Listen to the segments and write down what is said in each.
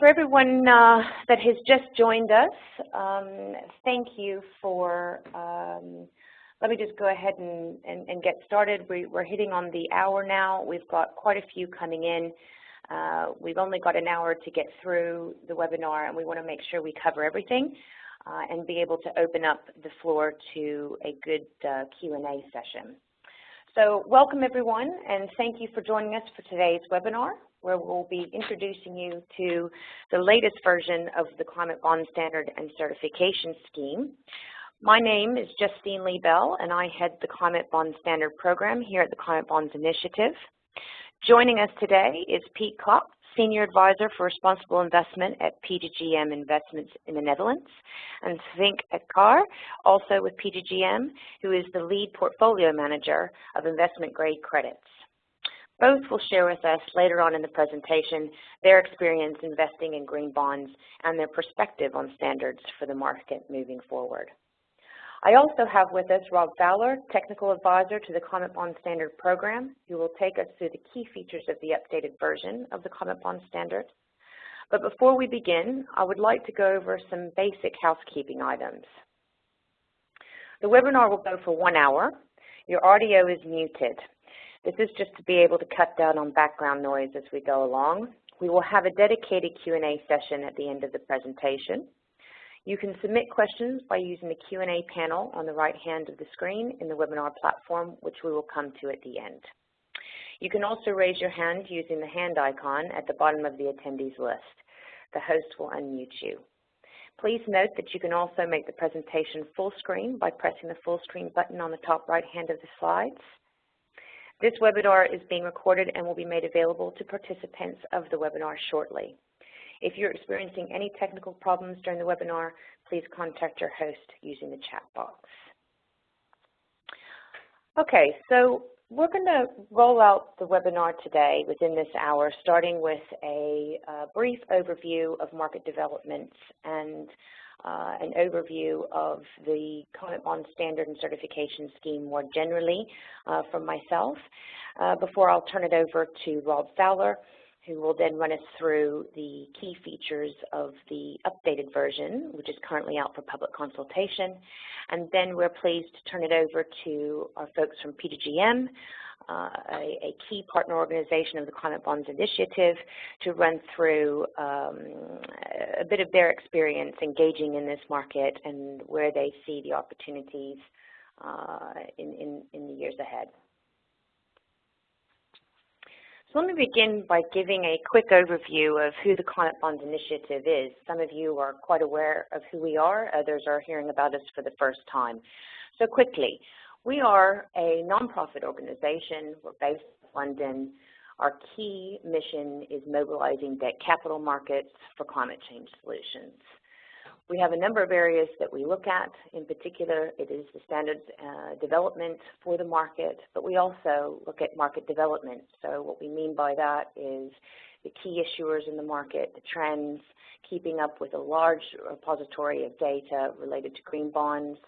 For everyone that has just joined us, thank you for, let me just go ahead and get started. We're hitting on the hour now. We've got quite a few coming in. We've only got an hour to get through the webinar, and we want to make sure we cover everything and be able to open up the floor to a good Q&A session. So welcome everyone, and thank you for joining us for today's webinar, where we'll be introducing you to the latest version of the Climate Bond Standard and Certification Scheme. My name is Justine Leigh-Bell, and I head the Climate Bond Standard Program here at the Climate Bonds Initiative. Joining us today is Piet, Senior Advisor for Responsible Investment at PGGM Investments in the Netherlands, and Svink Ekar, also with PGGM, who is the Lead Portfolio Manager of Investment Grade Credits. Both will share with us later on in the presentation their experience investing in green bonds and their perspective on standards for the market moving forward. I also have with us Rob Fowler, Technical Advisor to the Climate Bond Standard Program, who will take us through the key features of the updated version of the Climate Bond Standard. But before we begin, I would like to go over some basic housekeeping items. The webinar will go for 1 hour. Your audio is muted. This is just to be able to cut down on background noise as we go along. We will have a dedicated Q&A session at the end of the presentation. You can submit questions by using the Q&A panel on the right hand of the screen in the webinar platform, which we will come to at the end. You can also raise your hand using the hand icon at the bottom of the attendees list. The host will unmute you. Please note that you can also make the presentation full screen by pressing the full screen button on the top right hand of the slides. This webinar is being recorded and will be made available to participants of the webinar shortly. If you're experiencing any technical problems during the webinar, please contact your host using the chat box. Okay, so we're going to roll out the webinar today within this hour, starting with a brief overview of market developments and an overview of the Climate Bond Standard and Certification Scheme more generally from myself, before I'll turn it over to Rob Fowler, who will then run us through the key features of the updated version, which is currently out for public consultation. And then we're pleased to turn it over to our folks from PGGM, a key partner organization of the Climate Bonds Initiative, to run through a bit of their experience engaging in this market and where they see the opportunities in the years ahead. So let me begin by giving a quick overview of who the Climate Bonds Initiative is. Some of you are quite aware of who we are. Others are hearing about us for the first time. So quickly, we are a nonprofit organization. We're based in London. Our key mission is mobilizing debt capital markets for climate change solutions. We have a number of areas that we look at. In particular, it is the standards development for the market, but we also look at market development. So what we mean by that is the key issuers in the market, the trends, keeping up with a large repository of data related to green bonds.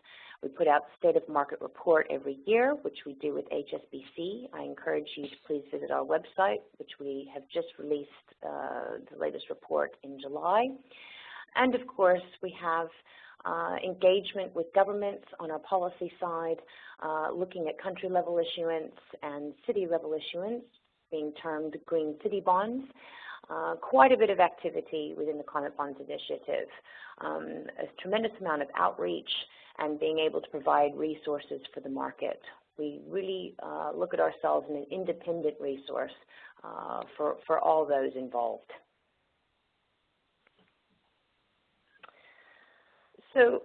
We put out the State of Market report every year, which we do with HSBC. I encourage you to please visit our website, which we have just released the latest report in July. And of course, we have engagement with governments on our policy side, looking at country-level issuance and city-level issuance, being termed green city bonds. Quite a bit of activity within the Climate Bonds Initiative, a tremendous amount of outreach and being able to provide resources for the market. We really look at ourselves as an independent resource for all those involved. So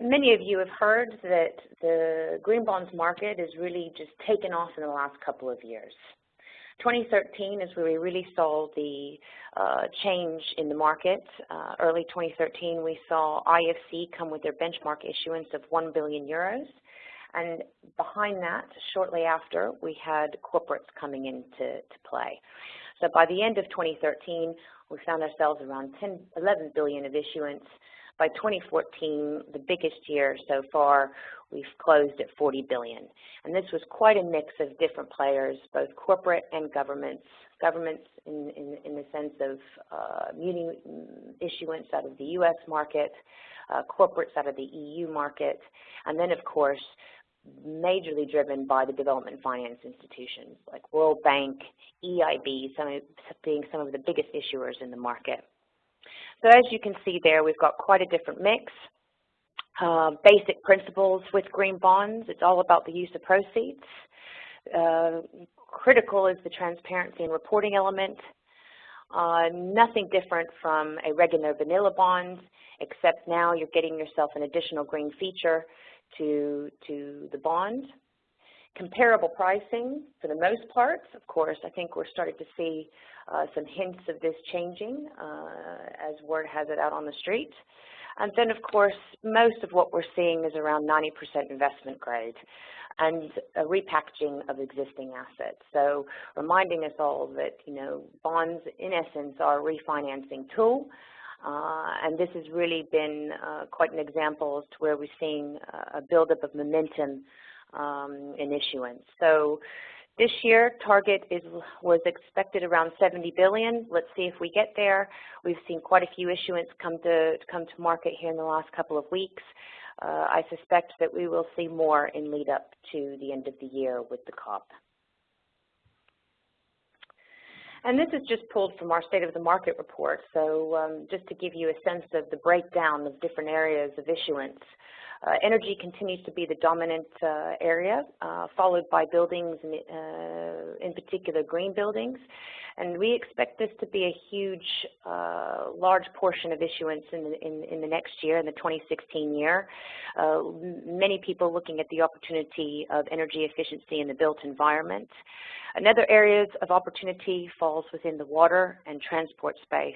many of you have heard that the green bonds market has really just taken off in the last couple of years. 2013 is where we really saw the change in the market. Early 2013, we saw IFC come with their benchmark issuance of 1 billion euros. And behind that, shortly after, we had corporates coming into play. So by the end of 2013, we found ourselves around 11 billion of issuance. By 2014, the biggest year so far, we've closed at 40 billion. And this was quite a mix of different players, both corporate and governments, governments in the sense of muni issuance out of the U.S. market, corporates out of the EU market, and then, of course, majorly driven by the development finance institutions like World Bank, EIB, being some of the biggest issuers in the market. So as you can see there, we've got quite a different mix. Basic principles with green bonds, it's all about the use of proceeds. Critical is the transparency and reporting element. Nothing different from a regular vanilla bond, except now you're getting yourself an additional green feature to the bond. Comparable pricing for the most part. Of course, I think we're starting to see some hints of this changing as word has it out on the street. And then, of course, most of what we're seeing is around 90% investment grade and a repackaging of existing assets. So reminding us all that, you know, bonds in essence are a refinancing tool. And this has really been quite an example as to where we're seeing a buildup of momentum in issuance. So this year, target was expected around 70 billion. Let's see if we get there. We've seen quite a few issuance come to market here in the last couple of weeks. I suspect that we will see more in lead up to the end of the year with the COP. And this is just pulled from our State of the Market report. So just to give you a sense of the breakdown of different areas of issuance. Energy continues to be the dominant area, followed by buildings, in particular green buildings. And we expect this to be a huge, large portion of issuance in the next year, in the 2016 year. Many people looking at the opportunity of energy efficiency in the built environment. Another area of opportunity falls within the water and transport space.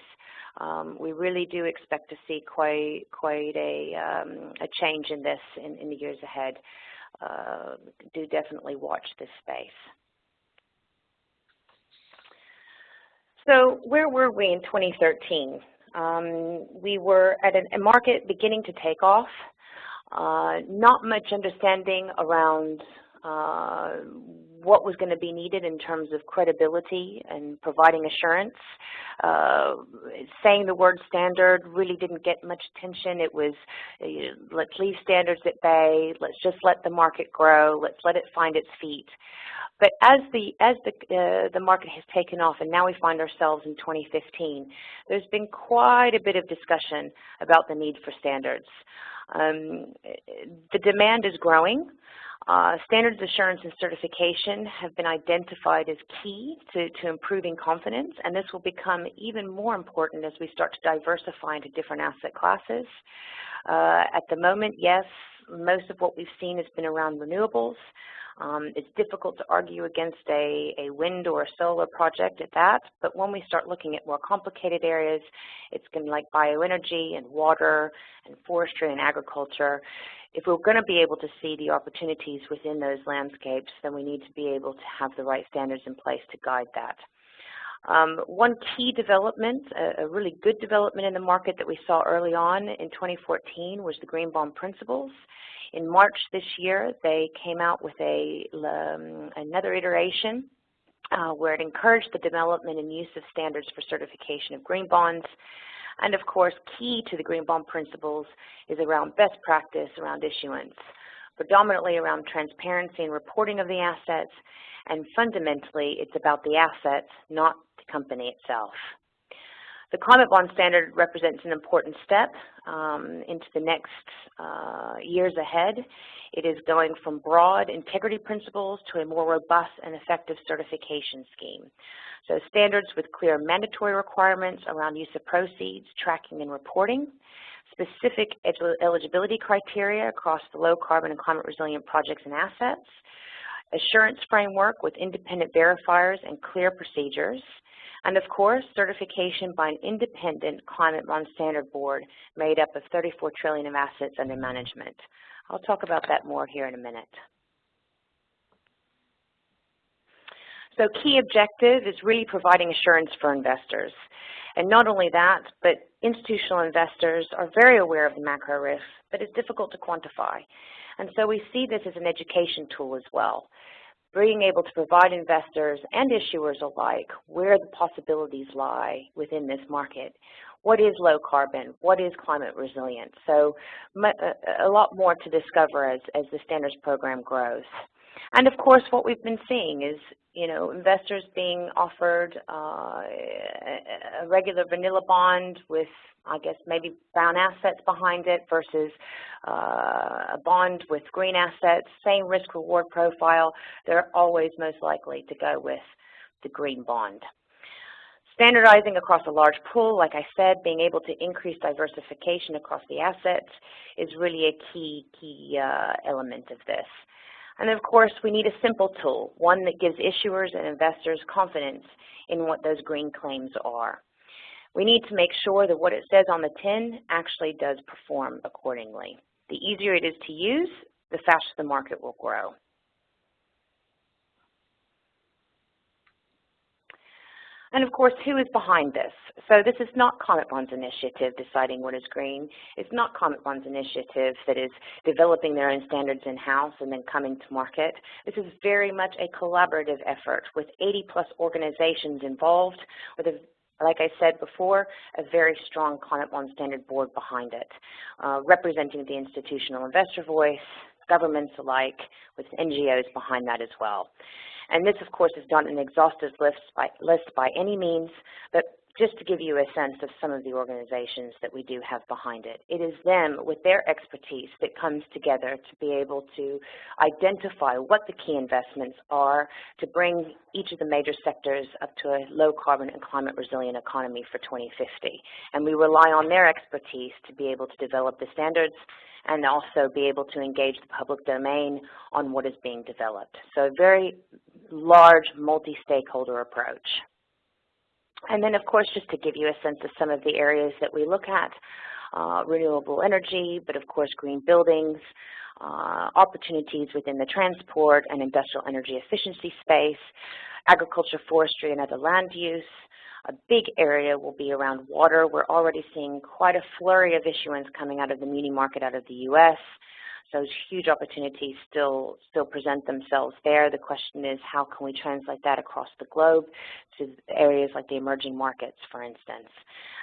We really do expect to see quite a change in this in the years ahead. Do definitely watch this space. So where were we in 2013? We were at a market beginning to take off. Not much understanding around what was going to be needed in terms of credibility and providing assurance. Saying the word standard really didn't get much attention. It was, let's leave standards at bay, let's just let the market grow, let's let it find its feet. But as the market has taken off, and now we find ourselves in 2015, there's been quite a bit of discussion about the need for standards. The demand is growing. Standards assurance and certification have been identified as key to improving confidence, and this will become even more important as we start to diversify into different asset classes. At the moment, yes, most of what we've seen has been around renewables. It's difficult to argue against a wind or a solar project at that, but when we start looking at more complicated areas, it's going to like bioenergy and water and forestry and agriculture. If we're going to be able to see the opportunities within those landscapes, then we need to be able to have the right standards in place to guide that. One key development, a really good development in the market that we saw early on in 2014 was the green bond principles. In March this year, they came out with another iteration where it encouraged the development and use of standards for certification of green bonds. And of course, key to the green bond principles is around best practice around issuance, predominantly around transparency and reporting of the assets, and fundamentally it's about the assets, not the company itself. The climate bond standard represents an important step into the next years ahead. It is going from broad integrity principles to a more robust and effective certification scheme. So standards with clear mandatory requirements around use of proceeds, tracking and reporting, specific eligibility criteria across the low carbon and climate resilient projects and assets, assurance framework with independent verifiers and clear procedures, and of course, certification by an independent climate bond standard board made up of 34 trillion of assets under management. I'll talk about that more here in a minute. So key objective is really providing assurance for investors. And not only that, but institutional investors are very aware of the macro risks, but it's difficult to quantify. And so we see this as an education tool as well. being able to provide investors and issuers alike where the possibilities lie within this market. What is low carbon? What is climate resilient? So a lot more to discover as the standards program grows. And of course, what we've been seeing is, investors being offered a regular vanilla bond with, I guess, maybe brown assets behind it versus a bond with green assets, same risk-reward profile. They're always most likely to go with the green bond. Standardizing across a large pool, like I said, being able to increase diversification across the assets is really a key element of this. And of course, we need a simple tool, one that gives issuers and investors confidence in what those green claims are. We need to make sure that what it says on the tin actually does perform accordingly. The easier it is to use, the faster the market will grow. And of course, who is behind this? So this is not Climate Bonds Initiative deciding what is green. It's not Climate Bonds Initiative that is developing their own standards in-house and then coming to market. This is very much a collaborative effort with 80+ organizations involved with, like I said before, a very strong Climate Bond Standard Board behind it, representing the institutional investor voice, governments alike, with NGOs behind that as well. And this, of course, is not an exhaustive list by any means, but just to give you a sense of some of the organizations that we do have behind it. It is them, with their expertise, that comes together to be able to identify what the key investments are to bring each of the major sectors up to a low-carbon and climate-resilient economy for 2050. And we rely on their expertise to be able to develop the standards and also be able to engage the public domain on what is being developed. So a very large multi-stakeholder approach. And then, of course, just to give you a sense of some of the areas that we look at, renewable energy, but of course green buildings, opportunities within the transport and industrial energy efficiency space, agriculture, forestry, and other land use. A big area will be around water. We're already seeing quite a flurry of issuance coming out of the muni market out of the U.S. So huge opportunities still present themselves there. The question is, how can we translate that across the globe to areas like the emerging markets, for instance?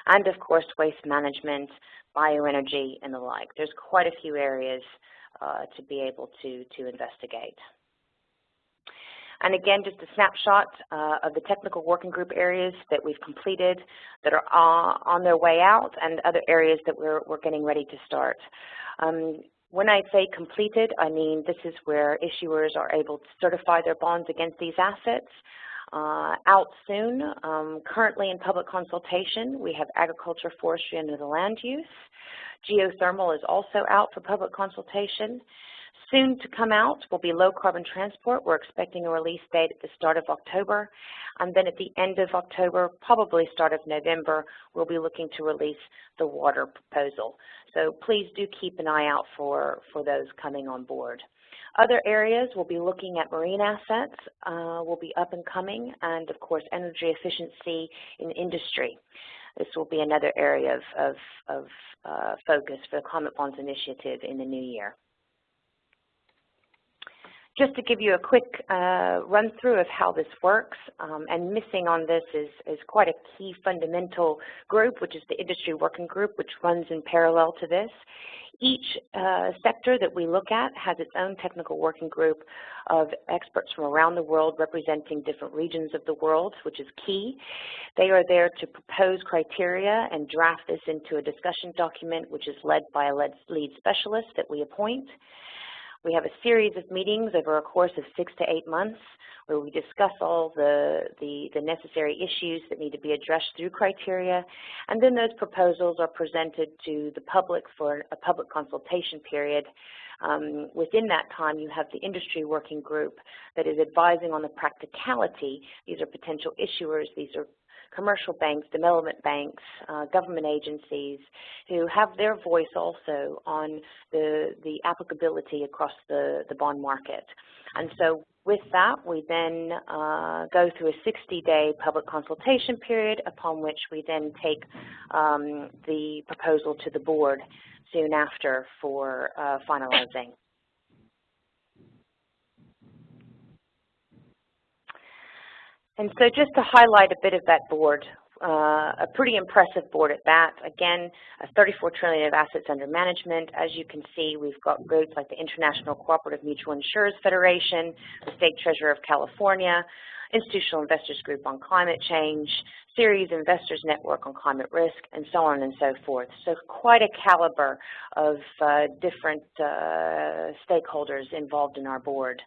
And of course, waste management, bioenergy, and the like. There's quite a few areas to be able to investigate. And again, just a snapshot of the technical working group areas that we've completed that are on their way out, and other areas that we're getting ready to start. When I say completed, I mean this is where issuers are able to certify their bonds against these assets. Out soon, currently in public consultation, we have agriculture, forestry, and the land use. Geothermal is also out for public consultation. Soon to come out will be low carbon transport. We're expecting a release date at the start of October. And then at the end of October, probably start of November, we'll be looking to release the water proposal. So please do keep an eye out for those coming on board. Other areas we'll be looking at marine assets, will be up and coming, and of course energy efficiency in industry. This will be another area of focus for the Climate Bonds Initiative in the new year. Just to give you a quick run-through of how this works, and missing on this is quite a key fundamental group, which is the industry working group, which runs in parallel to this. Each sector that we look at has its own technical working group of experts from around the world representing different regions of the world, which is key. They are there to propose criteria and draft this into a discussion document, which is led by a lead specialist that we appoint. We have a series of meetings over a course of 6 to 8 months where we discuss all the necessary issues that need to be addressed through criteria, and then those proposals are presented to the public for a public consultation period. Within that time, you have the industry working group that is advising on the practicality. These are potential issuers. These are commercial banks, development banks, government agencies who have their voice also on the applicability across the bond market. And so with that, we then go through a 60-day public consultation period, upon which we then take the proposal to the board soon after for finalizing. And so just to highlight a bit of that board, a pretty impressive board at that. Again, 34 trillion of assets under management. As you can see, we've got groups like the International Cooperative Mutual Insurers Federation, the State Treasurer of California, Institutional Investors Group on Climate Change, Series Investors Network on Climate Risk, and so on and so forth. So quite a caliber of different stakeholders involved in our board.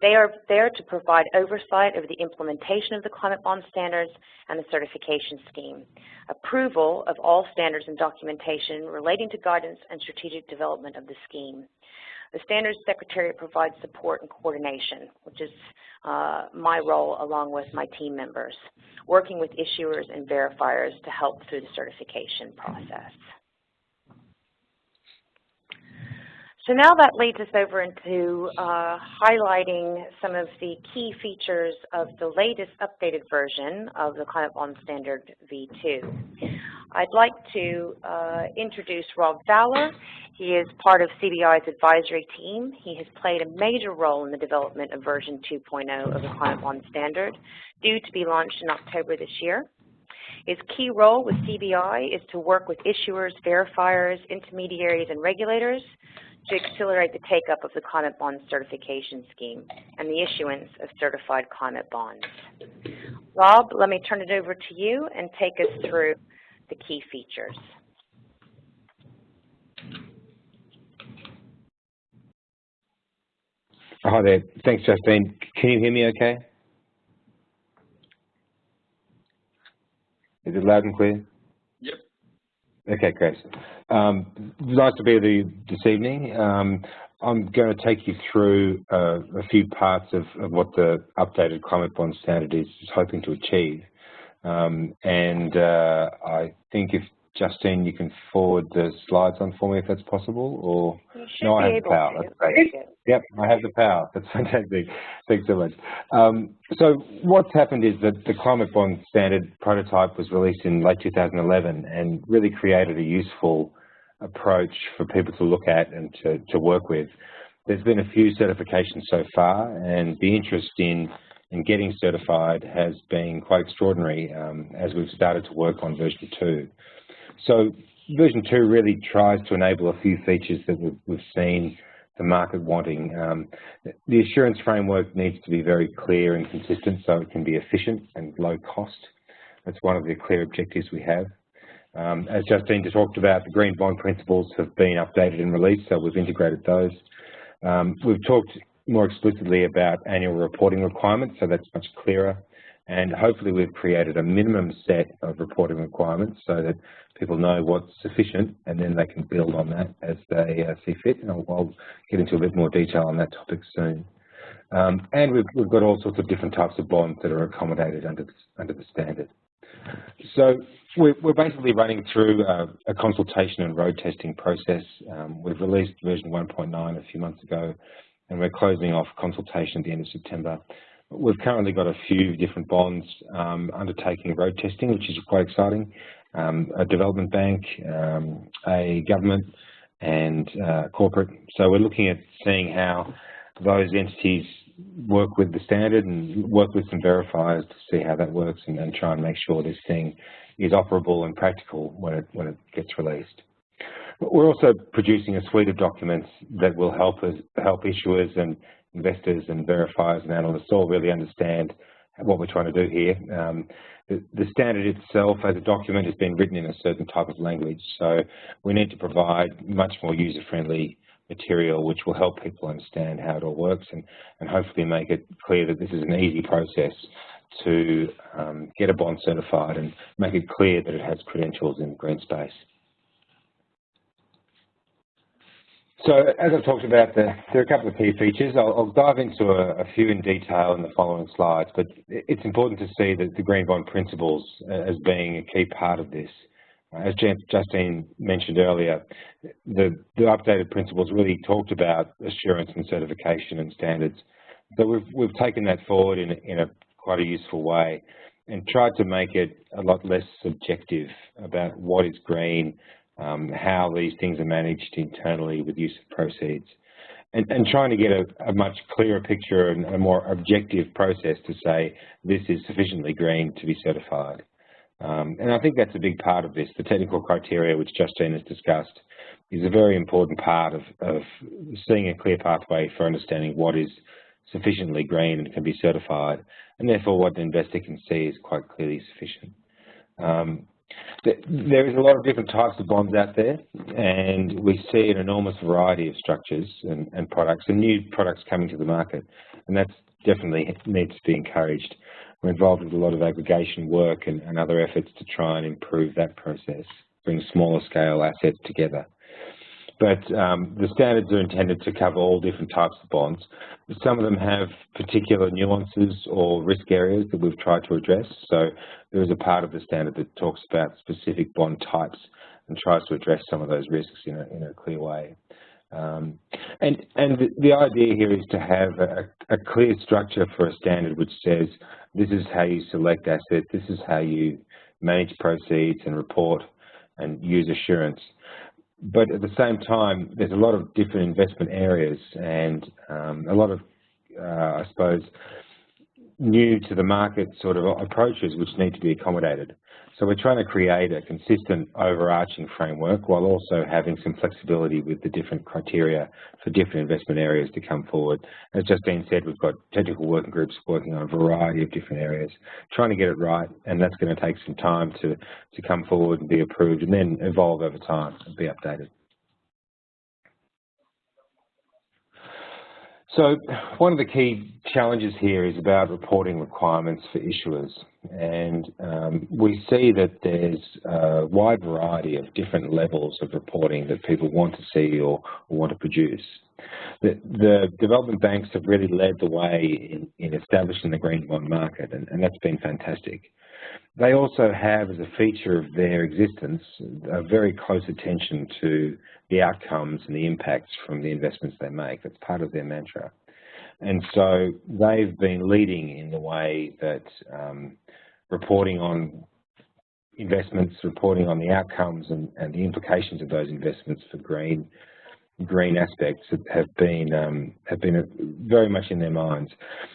They are there to provide oversight over the implementation of the climate bond standards and the certification scheme, approval of all standards and documentation relating to guidance and strategic development of the scheme. The Standards Secretariat provides support and coordination, which is my role along with my team members, working with issuers and verifiers to help through the certification process. So now that leads us over into highlighting some of the key features of the latest updated version of the Climate Bond Standard V2. I'd like to introduce Rob Fowler. He is part of CBI's advisory team. He has played a major role in the development of version 2.0 of the Climate Bond Standard, due to be launched in October this year. His key role with CBI is to work with issuers, verifiers, intermediaries, and regulators to accelerate the take-up of the climate bond certification scheme and the issuance of certified climate bonds. Rob, let me turn it over to you and take us through the key features. Hi there. Thanks, Justine. Can you hear me okay? Is it loud and clear? Yep. Okay, great. Nice to be with you this evening. I'm going to take you through a few parts of what the updated climate bond standard is hoping to achieve. I think if Justine, you can forward the slides on for me if that's possible, or no, I have the power. That's great. Yep, I have the power. That's fantastic. Thanks so much. So what's happened is that the climate bond standard prototype was released in late 2011 and really created a useful approach for people to look at and to work with. There's been a few certifications so far, and the interest in getting certified has been quite extraordinary as we've started to work on version 2. So version 2 really tries to enable a few features that we've seen the market wanting. The assurance framework needs to be very clear and consistent so it can be efficient and low cost. That's one of the clear objectives we have. As Justine just talked about, the green bond principles have been updated and released, so we've integrated those. We've talked more explicitly about annual reporting requirements, so that's much clearer. And hopefully we've created a minimum set of reporting requirements so that people know what's sufficient, and then they can build on that as they see fit. And I'll get into a bit more detail on that topic soon. And we've got all sorts of different types of bonds that are accommodated under the standard. So we're basically running through a consultation and road testing process. We've released version 1.9 a few months ago, and we're closing off consultation at the end of September. We've currently got a few different bonds undertaking road testing, which is quite exciting. A development bank, a government, and corporate. So we're looking at seeing how those entities work with the standard and work with some verifiers to see how that works, and try and make sure this thing is operable and practical when it gets released. We're also producing a suite of documents that will help issuers and investors and verifiers and analysts all really understand what we're trying to do here. The standard itself as a document has been written in a certain type of language, so we need to provide much more user-friendly material which will help people understand how it all works, and hopefully make it clear that this is an easy process to get a bond certified, and make it clear that it has credentials in the green space. So as I've talked about, there are a couple of key features. I'll dive into a few in detail in the following slides, but it's important to see that the green bond principles as being a key part of this. As Justine mentioned earlier, the updated principles really talked about assurance and certification and standards, but we've taken that forward in a quite a useful way, and tried to make it a lot less subjective about what is green, how these things are managed internally with use of proceeds. and trying to get a much clearer picture and a more objective process to say this is sufficiently green to be certified. And I think that's a big part of this. The technical criteria, which Justine has discussed, is a very important part of seeing a clear pathway for understanding what is sufficiently green and can be certified, and therefore what the investor can see is quite clearly sufficient. There is a lot of different types of bonds out there, and we see an enormous variety of structures and products, and new products coming to the market, and that definitely needs to be encouraged. We're involved with a lot of aggregation work and other efforts to try and improve that process, bring smaller scale assets together. But the standards are intended to cover all different types of bonds. Some of them have particular nuances or risk areas that we've tried to address. So there is a part of the standard that talks about specific bond types and tries to address some of those risks in a clear way. And the idea here is to have a clear structure for a standard which says this is how you select assets, this is how you manage proceeds and report and use assurance. But at the same time, there's a lot of different investment areas and a lot of, I suppose, new to the market sort of approaches which need to be accommodated. So we're trying to create a consistent overarching framework while also having some flexibility with the different criteria for different investment areas to come forward. As Justine said, we've got technical working groups working on a variety of different areas, trying to get it right, and that's going to take some time to come forward and be approved and then evolve over time and be updated. So one of the key challenges here is about reporting requirements for issuers, and we see that there's a wide variety of different levels of reporting that people want to see or want to produce. The development banks have really led the way in establishing the green bond market, and that's been fantastic. They also have, as a feature of their existence, a very close attention to the outcomes and the impacts from the investments they make. That's part of their mantra. And so they've been leading in the way that reporting on investments, reporting on the outcomes and the implications of those investments for green aspects have been very much in their minds.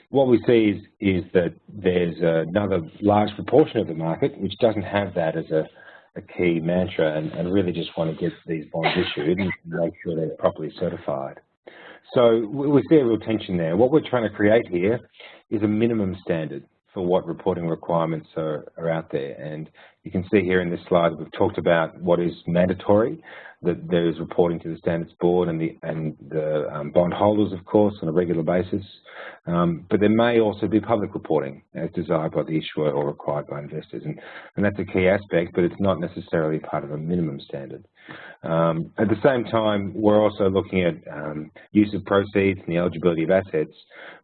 What we see is that there's another large proportion of the market which doesn't have that as a key mantra and really just want to get these bonds issued and make sure they're properly certified. So we see a real tension there. What we're trying to create here is a minimum standard for what reporting requirements are out there. And you can see here in this slide we've talked about what is mandatory, that there is reporting to the Standards Board and the bondholders, of course, on a regular basis. But there may also be public reporting as desired by the issuer or required by investors. And that's a key aspect, but it's not necessarily part of a minimum standard. At the same time, we're also looking at use of proceeds and the eligibility of assets,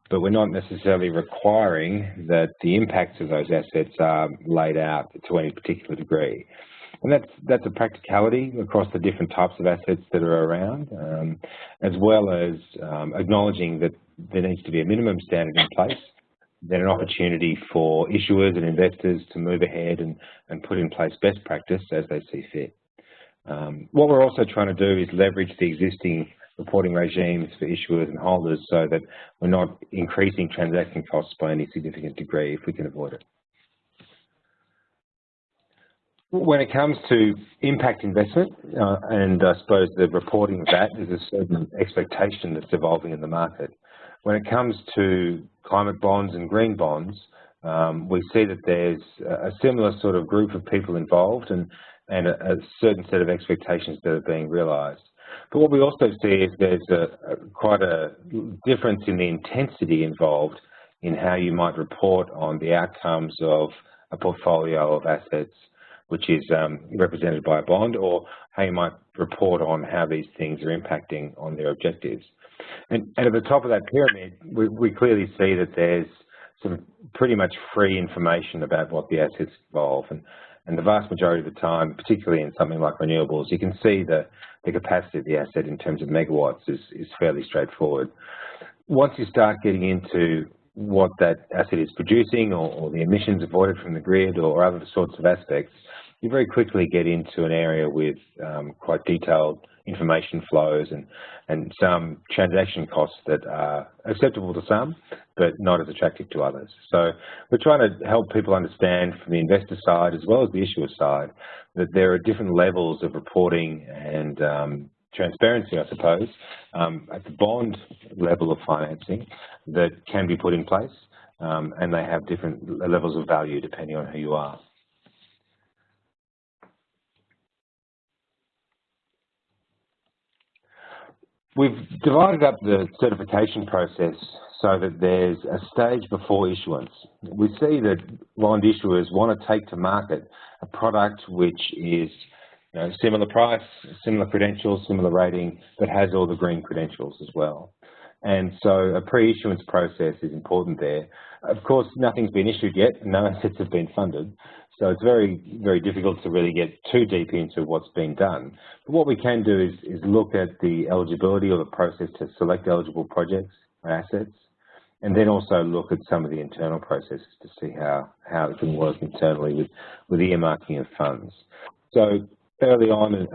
but we're not necessarily requiring that the impacts of those assets are laid out to any particular degree. And that's a practicality across the different types of assets that are around, as well as acknowledging that there needs to be a minimum standard in place, then an opportunity for issuers and investors to move ahead and put in place best practice as they see fit. What we're also trying to do is leverage the existing reporting regimes for issuers and holders so that we're not increasing transaction costs by any significant degree if we can avoid it. When it comes to impact investment, and I suppose the reporting of that is a certain expectation that's evolving in the market. When it comes to climate bonds and green bonds, we see that there's a similar sort of group of people involved and a certain set of expectations that are being realised. But what we also see is there's quite a difference in the intensity involved in how you might report on the outcomes of a portfolio of assets which is represented by a bond, or how you might report on how these things are impacting on their objectives. And at the top of that pyramid, we clearly see that there's some pretty much free information about what the assets involve. And the vast majority of the time, particularly in something like renewables, you can see the capacity of the asset in terms of megawatts is fairly straightforward. Once you start getting into what that asset is producing or the emissions avoided from the grid or other sorts of aspects, you very quickly get into an area with quite detailed information flows and some transaction costs that are acceptable to some, but not as attractive to others. So we're trying to help people understand from the investor side as well as the issuer side that there are different levels of reporting and transparency, I suppose, at the bond level of financing that can be put in place, and they have different levels of value depending on who you are. We've divided up the certification process so that there's a stage before issuance. We see that bond issuers want to take to market a product which is similar price, similar credentials, similar rating, but has all the green credentials as well. And so a pre-issuance process is important there. Of course, nothing's been issued yet, no assets have been funded, so it's very, very difficult to really get too deep into what's been done. But what we can do is look at the eligibility or the process to select eligible projects or assets, and then also look at some of the internal processes to see how it can work internally with earmarking of funds. So early on,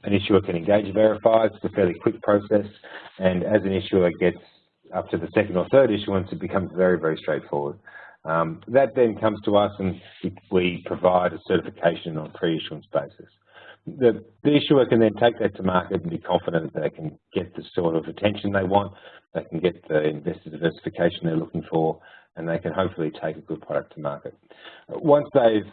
an issuer can engage a verifier. It's a fairly quick process, and as an issuer gets up to the second or third issuance, it becomes very, very straightforward. That then comes to us and we provide a certification on a pre-issuance basis. The issuer can then take that to market and be confident that they can get the sort of attention they want, they can get the investor diversification they're looking for, and they can hopefully take a good product to market. Once they've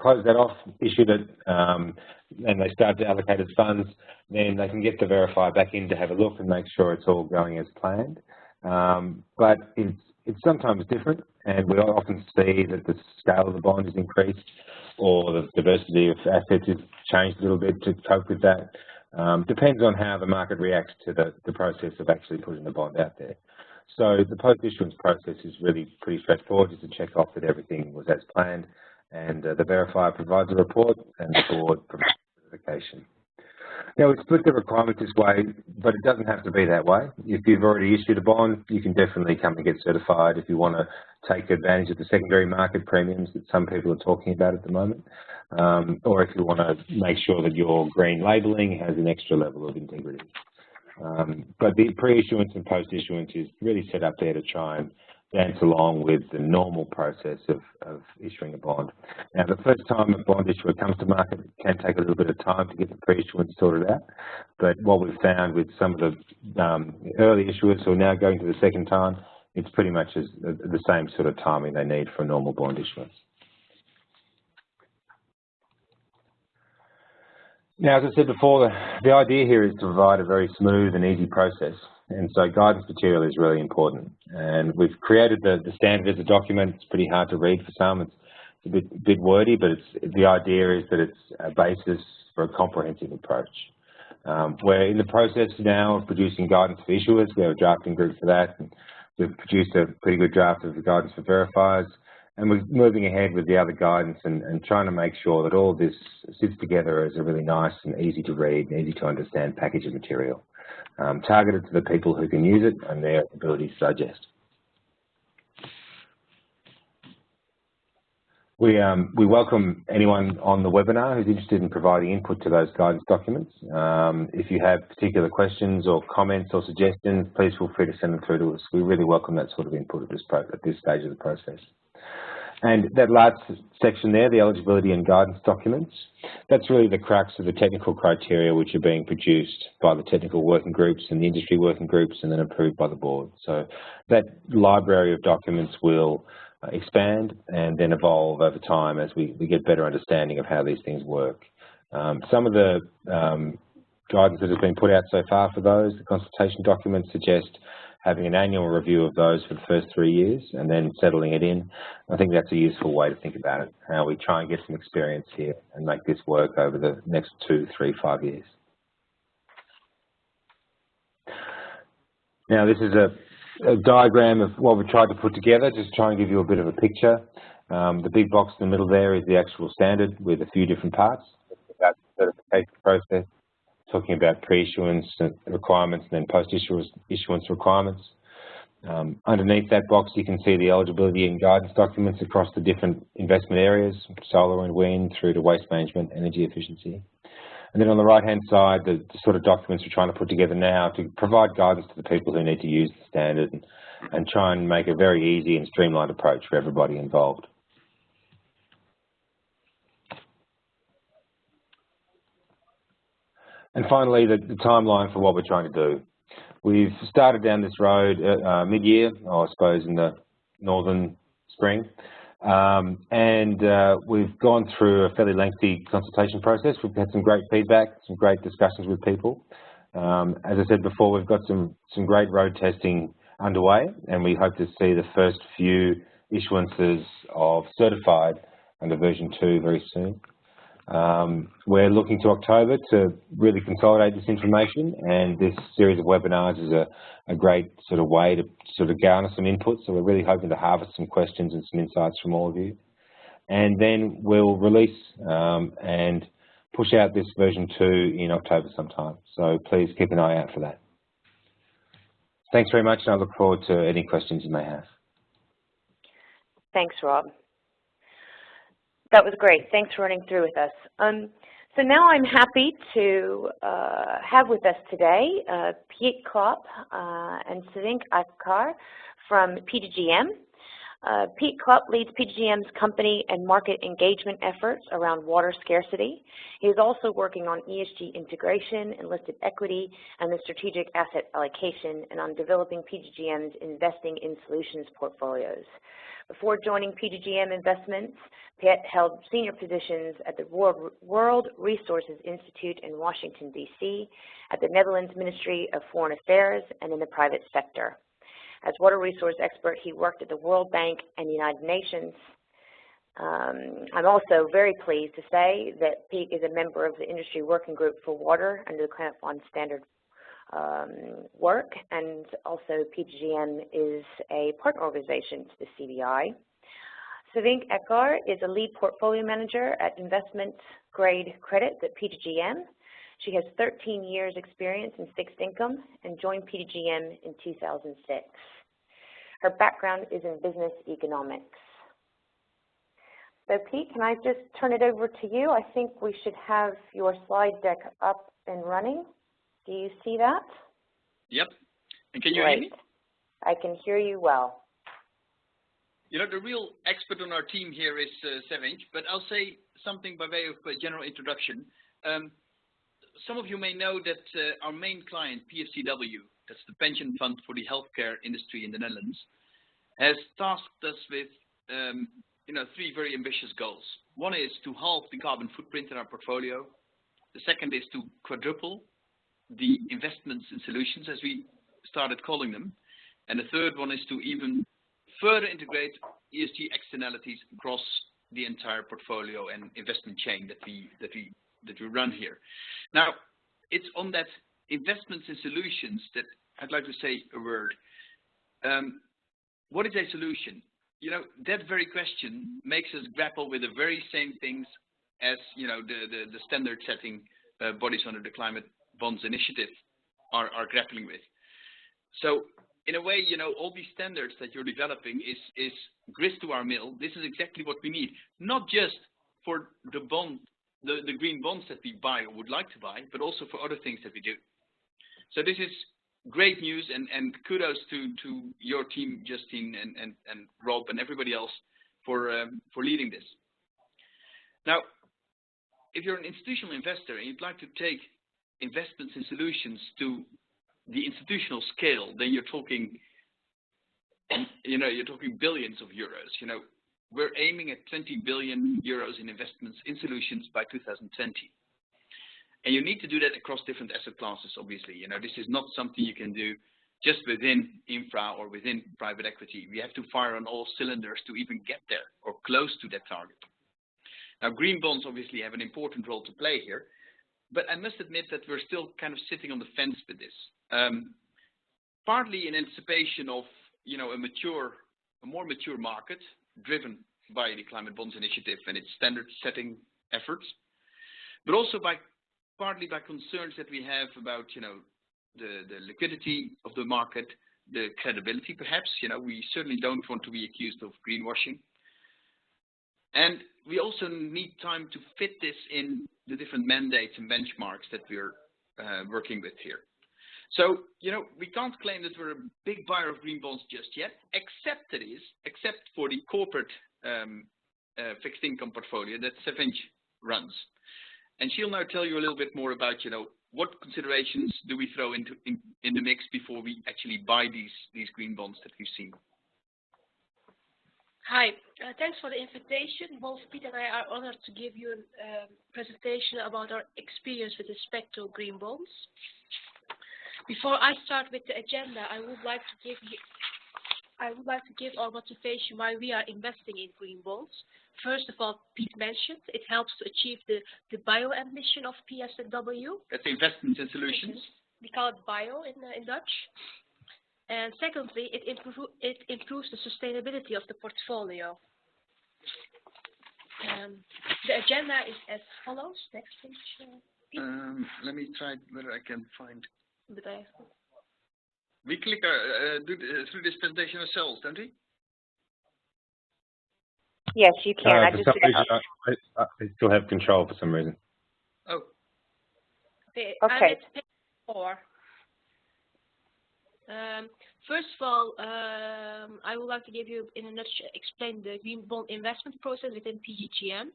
closed that off, issued it, and they start to allocate its funds, then they can get the verifier back in to have a look and make sure it's all going as planned. But it's sometimes different, and we often see that the scale of the bond is increased or the diversity of assets is changed a little bit to cope with that. Depends on how the market reacts to the process of actually putting the bond out there. So the post-issuance process is really pretty straightforward, just to check off that everything was as planned, and the verifier provides a report and the board provides certification. Now, we split the requirements this way, but it doesn't have to be that way. If you've already issued a bond, you can definitely come and get certified if you want to take advantage of the secondary market premiums that some people are talking about at the moment, or if you want to make sure that your green labelling has an extra level of integrity. But the pre-issuance and post-issuance is really set up there to try and dance along with the normal process of issuing a bond. Now, the first time a bond issuer comes to market, it can take a little bit of time to get the pre-issuance sorted out. But what we've found with some of the early issuers who are now going to the second time, it's pretty much the same sort of timing they need for a normal bond issuance. Now, as I said before, the idea here is to provide a very smooth and easy process. And so guidance material is really important. And we've created the standard as a document. It's pretty hard to read for some. It's a bit wordy, but the idea is that it's a basis for a comprehensive approach. We're in the process now of producing guidance for issuers. We have a drafting group for that. And we've produced a pretty good draft of the guidance for verifiers. And we're moving ahead with the other guidance and trying to make sure that all of this sits together as a really nice and easy to read and easy to understand package of material, targeted to the people who can use it and their ability to digest. We welcome anyone on the webinar who's interested in providing input to those guidance documents. If you have particular questions or comments or suggestions, please feel free to send them through to us. We really welcome that sort of input at this stage of the process. And that last section there, the eligibility and guidance documents, that's really the crux of the technical criteria which are being produced by the technical working groups and the industry working groups and then approved by the board. So that library of documents will expand and then evolve over time as we get better understanding of how these things work. Some of the guidance that has been put out so far for those, the consultation documents, suggest having an annual review of those for the first 3 years and then settling it in. I think that's a useful way to think about it, how we try and get some experience here and make this work over the next 2, 3, 5 years. Now, this is a diagram of what we tried to put together, just to try and give you a bit of a picture. The big box in the middle there is the actual standard with a few different parts. About the certification process, talking about pre-issuance requirements and then post-issuance requirements. Underneath that box, you can see the eligibility and guidance documents across the different investment areas, solar and wind, through to waste management, energy efficiency. And then on the right-hand side, the sort of documents we're trying to put together now to provide guidance to the people who need to use the standard and try and make a very easy and streamlined approach for everybody involved. And finally, the timeline for what we're trying to do. We've started down this road mid-year, I suppose in the northern spring, and we've gone through a fairly lengthy consultation process. We've had some great feedback, some great discussions with people. As I said before, we've got some great road testing underway, and we hope to see the first few issuances of certified under version 2 very soon. We're looking to October to really consolidate this information, and this series of webinars is a great sort of way to sort of garner some input. So we're really hoping to harvest some questions and some insights from all of you. And then we'll release and push out this version 2 in October sometime. So please keep an eye out for that. Thanks very much, and I look forward to any questions you may have. Thanks, Rob. That was great. Thanks for running through with us. So now I'm happy to have with us today Piet, Klop, and Justine from PGGM. Piet Klop leads PGGM's company and market engagement efforts around water scarcity. He is also working on ESG integration and listed equity and the strategic asset allocation, and on developing PGGM's investing in solutions portfolios. Before joining PGGM Investments, Piet held senior positions at the World Resources Institute in Washington, D.C., at the Netherlands Ministry of Foreign Affairs, and in the private sector. As water resource expert, he worked at the World Bank and the United Nations. I'm also very pleased to say that Piet is a member of the Industry Working Group for Water under the Climate Bond Standard work, and also PGGM is a partner organization to the CBI. Savink Ekar is a lead portfolio manager at investment grade credits at PGGM. She has 13 years experience in fixed income and joined PGGM in 2006. Her background is in business economics. So Piet, can I just turn it over to you? I think we should have your slide deck up and running. Do you see that? Yep. And can you hear me? I can hear you well. You know, the real expert on our team here is Savink, but I'll say something by way of a general introduction. Some of you may know that our main client, PFCW, that's the pension fund for the healthcare industry in the Netherlands, has tasked us with three very ambitious goals. One is to halve the carbon footprint in our portfolio. The second is to quadruple the investments in solutions, as we started calling them. And the third one is to even further integrate ESG externalities across the entire portfolio and investment chain that we run here. Now, it's on that investments in solutions that I'd like to say a word. What is a solution? You know, that very question makes us grapple with the very same things as, you know, the standard setting bodies under the Climate Bonds Initiative are grappling with. So in a way, you know, all these standards that you're developing is grist to our mill. This is exactly what we need, not just for the green bonds that we buy or would like to buy, but also for other things that we do. So this is great news, and kudos to your team, Justine and Rob and everybody else for leading this. Now, if you're an institutional investor and you'd like to take investments in solutions to the institutional scale, then you're talking billions of euros. You know, we're aiming at 20 billion euros in investments in solutions by 2020. And you need to do that across different asset classes, obviously. You know, this is not something you can do just within infra or within private equity. We have to fire on all cylinders to even get there or close to that target. Now, green bonds obviously have an important role to play here, but I must admit that we're still kind of sitting on the fence with this. Partly in anticipation of, you know, a more mature market driven by the Climate Bonds Initiative and its standard setting efforts, but also partly by concerns that we have about, you know, the liquidity of the market, the credibility, perhaps. You know, we certainly don't want to be accused of greenwashing. And we also need time to fit this in the different mandates and benchmarks that we're working with here. So, you know, we can't claim that we're a big buyer of green bonds just yet, except for the corporate fixed income portfolio that Sevinch runs. And she'll now tell you a little bit more about, you know, what considerations do we throw in the mix before we actually buy these green bonds that we've seen. Hi, thanks for the invitation. Both Piet and I are honored to give you a presentation about our experience with respect to green bonds. Before I start with the agenda, I would like to give our motivation why we are investing in green bonds. First of all, Piet mentioned it helps to achieve the bio ambition of PSW. That's investments and solutions. We call it bio in Dutch. And secondly, it improves the sustainability of the portfolio. The agenda is as follows. Next page. Let me try whether I can find. We click through this presentation ourselves, don't we? Yes, you can. I still have control for some reason. Oh. Okay. Okay. I'm at page 4. First of all, I would like to give you, in a nutshell, explain the green bond investment process within PGGM.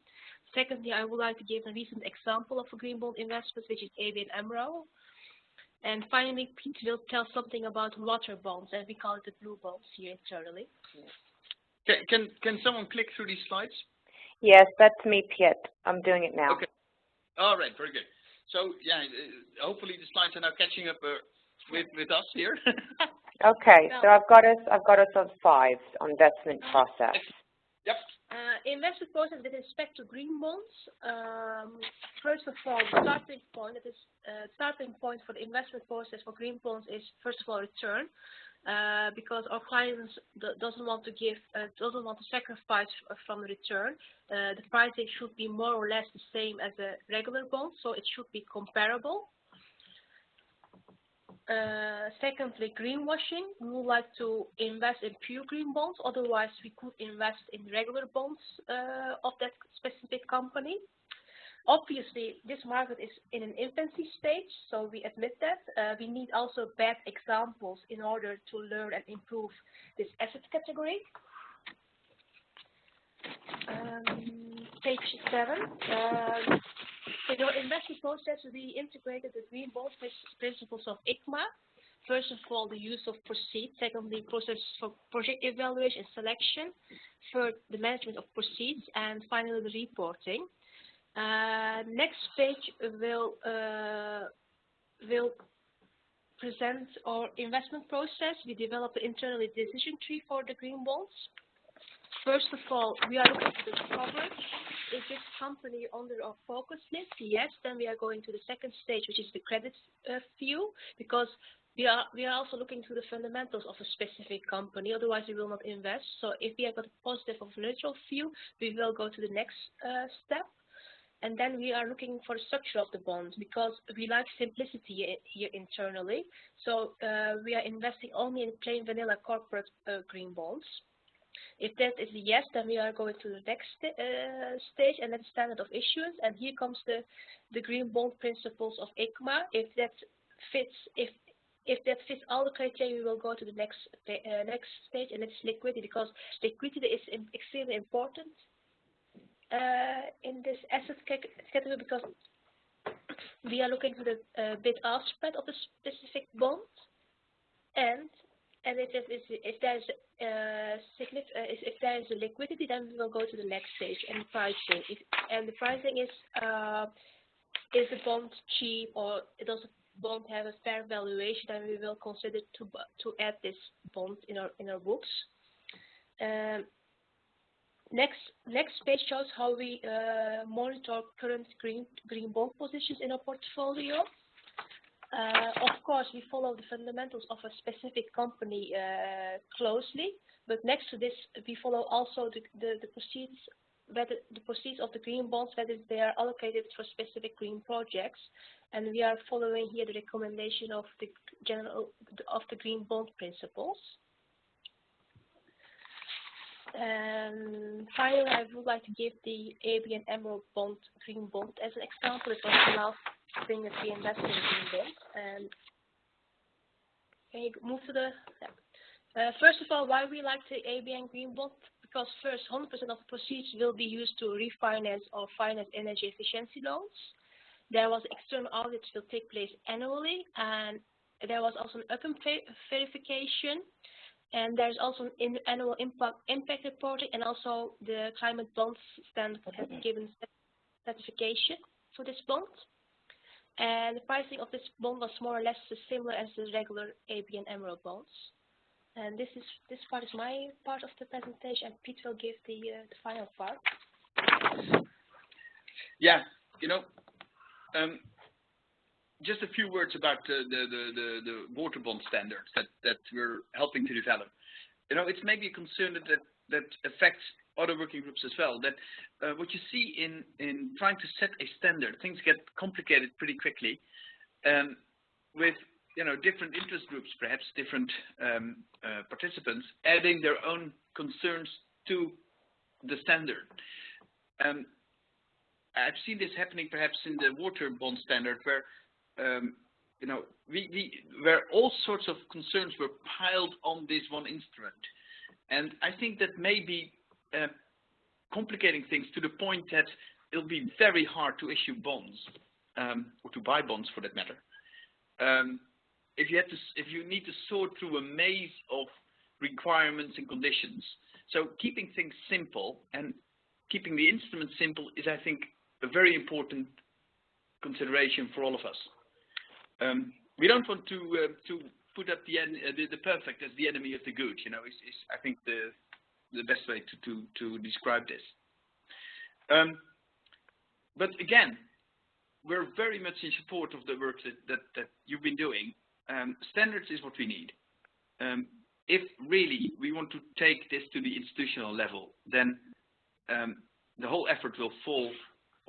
Secondly, I would like to give a recent example of a green bond investment, which is ABN AMRO. And finally, Piet will tell something about water bonds, and we call it the blue bonds here internally. Can someone click through these slides? Yes, that's me, Piet. I'm doing it now. Okay. All right, very good. So, yeah, hopefully the slides are now catching up with us here. Okay, so I've got us on 5 on investment process. Yep. Investment process with respect to green bonds. First of all, the starting point for the investment process for green bonds is first of all return, because our clients doesn't want to sacrifice from the return. The pricing should be more or less the same as a regular bond, so it should be comparable. Secondly, greenwashing. We would like to invest in pure green bonds, otherwise we could invest in regular bonds of that specific company. Obviously, this market is in an infancy stage, so we admit that. We need also bad examples in order to learn and improve this asset category. Page 7. In our investment process, we integrated the green bond principles of ICMA. First of all, the use of proceeds. Secondly, process for project evaluation and selection. Third, the management of proceeds. And finally, the reporting. Next page will present our investment process. We developed an internal decision tree for the green bonds. First of all, we are looking at the coverage. Is this company under our focus list? Yes. Then we are going to the second stage, which is the credit view, because we are also looking to the fundamentals of a specific company. Otherwise, we will not invest. So if we have got a positive or neutral view, we will go to the next step. And then we are looking for the structure of the bond, because we like simplicity here internally. So we are investing only in plain vanilla corporate green bonds. If that is a yes, then we are going to the next stage, and that's standard of issuance. And here comes the green bond principles of ICMA. If that fits all the criteria, we will go to the next stage, and that's liquidity, because liquidity is extremely important in this asset category, because we are looking to the bid-ask spread of a specific bond, and if there is a liquidity, then we will go to the next stage, and pricing. The pricing is the bond cheap, or does the bond have a fair valuation? Then we will consider to add this bond in our books. Next page shows how we monitor current green bond positions in our portfolio. Of course, we follow the fundamentals of a specific company closely, but next to this, we follow also the proceeds, whether the proceeds of the green bonds, whether they are allocated for specific green projects. And we are following here the recommendation of the green bond principles. And finally, I would like to give the ABN AMRO bond, green bond, as an example. It was the last thing that we invested in green bond. And can you move to the? Yeah. First of all, why we like the ABN green bond? Because first, 100% of the proceeds will be used to refinance or finance energy efficiency loans. There was external audits will take place annually, and there was also an upper verification, and there's also an annual impact reporting, and also the climate bond standard has given certification for this bond. And the pricing of this bond was more or less similar as the regular ABN AMRO bonds. And this part is my part of the presentation, and Piet will give the final part. Yeah, you know. Just a few words about the water bond standards that we're helping to develop. You know, it's maybe a concern that affects other working groups as well. That what you see in trying to set a standard, things get complicated pretty quickly, with different interest groups, perhaps different participants, adding their own concerns to the standard. I've seen this happening perhaps in the water bond standard where, where all sorts of concerns were piled on this one instrument. And I think that may be complicating things to the point that it'll be very hard to issue bonds, or to buy bonds for that matter. If you need to sort through a maze of requirements and conditions. So keeping things simple and keeping the instrument simple is, I think, a very important consideration for all of us. We don't want to put up the perfect as the enemy of the good. You know, is I think the best way to describe this. But again, we're very much in support of the work that you've been doing. Standards is what we need. If really we want to take this to the institutional level, then the whole effort will fall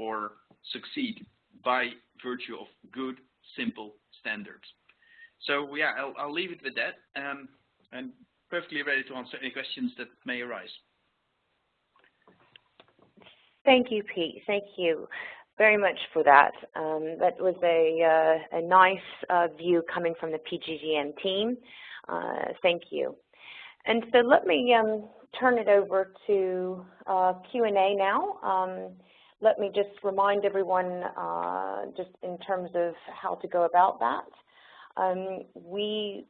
or succeed by virtue of good, simple standards. So yeah, I'll leave it with that, and perfectly ready to answer any questions that may arise. Thank you, Piet. Thank you very much for that. That was a nice view coming from the PGGM team. Thank you. And so let me turn it over to Q&A now. Let me just remind everyone just in terms of how to go about that. You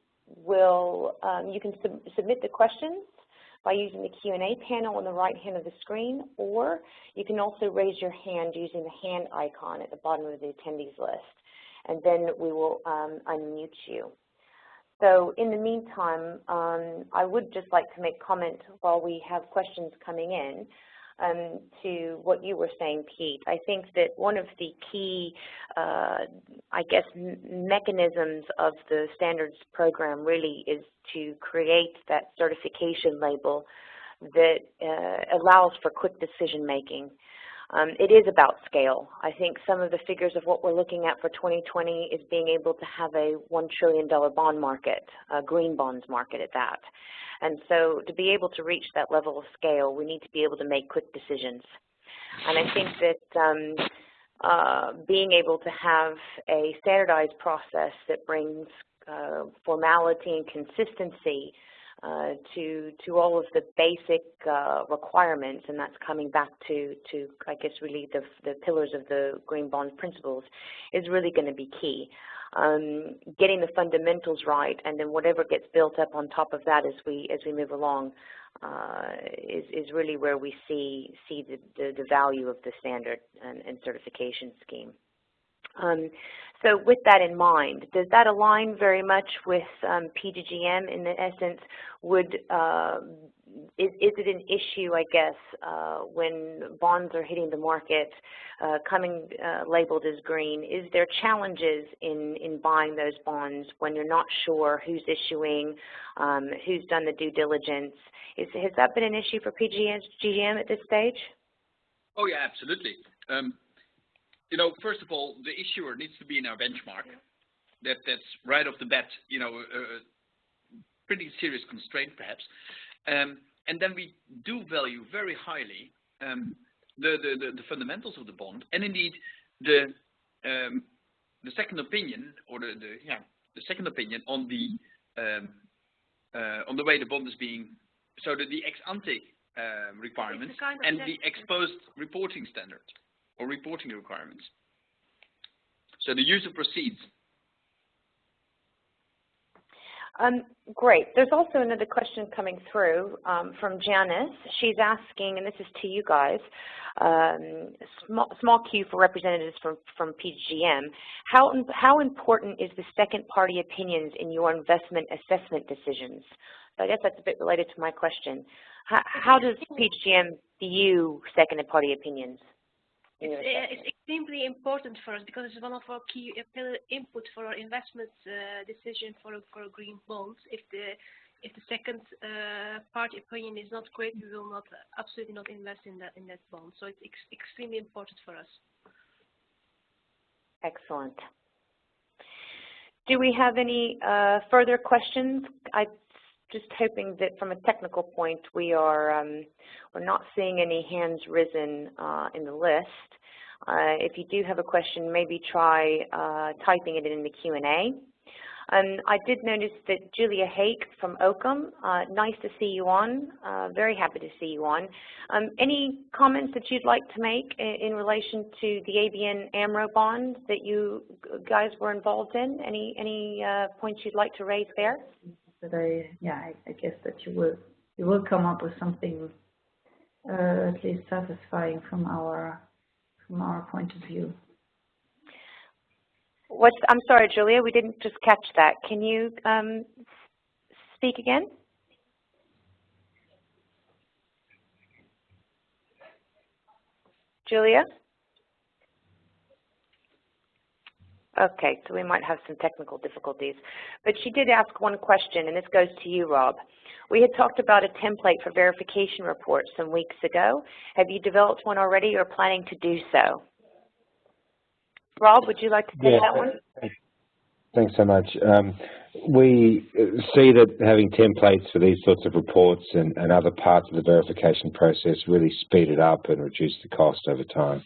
can submit the questions by using the Q&A panel on the right hand of the screen, or you can also raise your hand using the hand icon at the bottom of the attendees list, and then we will unmute you. So in the meantime, I would just like to make comment while we have questions coming in to what you were saying, Piet. I think that one of the key, I guess, mechanisms of the standards program really is to create that certification label that allows for quick decision making. It is about scale. I think some of the figures of what we're looking at for 2020 is being able to have a $1 trillion bond market, a green bonds market at that. And so to be able to reach that level of scale, we need to be able to make quick decisions. And I think that being able to have a standardized process that brings formality and consistency to all of the basic requirements, and that's coming back to I guess really the pillars of the green bond principles, is really going to be key. Getting the fundamentals right, and then whatever gets built up on top of that as we move along is really where we see the value of the standard and certification scheme. So with that in mind, does that align very much with PGGM in the essence? Is it an issue, I guess, when bonds are hitting the market, coming labeled as green? Is there challenges in buying those bonds when you're not sure who's issuing, who's done the due diligence? Has that been an issue for PGGM at this stage? Oh yeah, absolutely. first of all, the issuer needs to be in our benchmark. That's right off the bat, pretty serious constraint perhaps. And then we do value very highly the fundamentals of the bond, and indeed the second opinion, or the second opinion on the way the bond is being, so the ex ante requirements and the exposed reporting standard or reporting requirements. So the use of proceeds. Great. There's also another question coming through from Janice. She's asking, and this is to you guys, small Q for representatives from PGGM. How important is the second-party opinions in your investment assessment decisions? So I guess that's a bit related to my question. How does PGGM view second-party opinions? It's extremely important for us because it's one of our key input for our investment decision for green bonds. If the second party opinion is not great, we will not absolutely not invest in that bond. So it's extremely important for us. Excellent. Do we have any further questions? I'm just hoping that from a technical point, we're not seeing any hands risen in the list. If you do have a question, maybe try typing it in the Q&A. I did notice that Julia Hake from Oakham, nice to see you on, very happy to see you on. Any comments that you'd like to make in relation to the ABN AMRO bond that you guys were involved in? Any points you'd like to raise there? But I guess that you will come up with something at least satisfying from our point of view. I'm sorry, Julia, we didn't just catch that. Can you speak again? Julia? Okay, so we might have some technical difficulties. But she did ask one question, and this goes to you, Rob. We had talked about a template for verification reports some weeks ago. Have you developed one already or planning to do so? Rob, would you like to take that one? Thanks so much. We see that having templates for these sorts of reports and other parts of the verification process really speed it up and reduce the cost over time.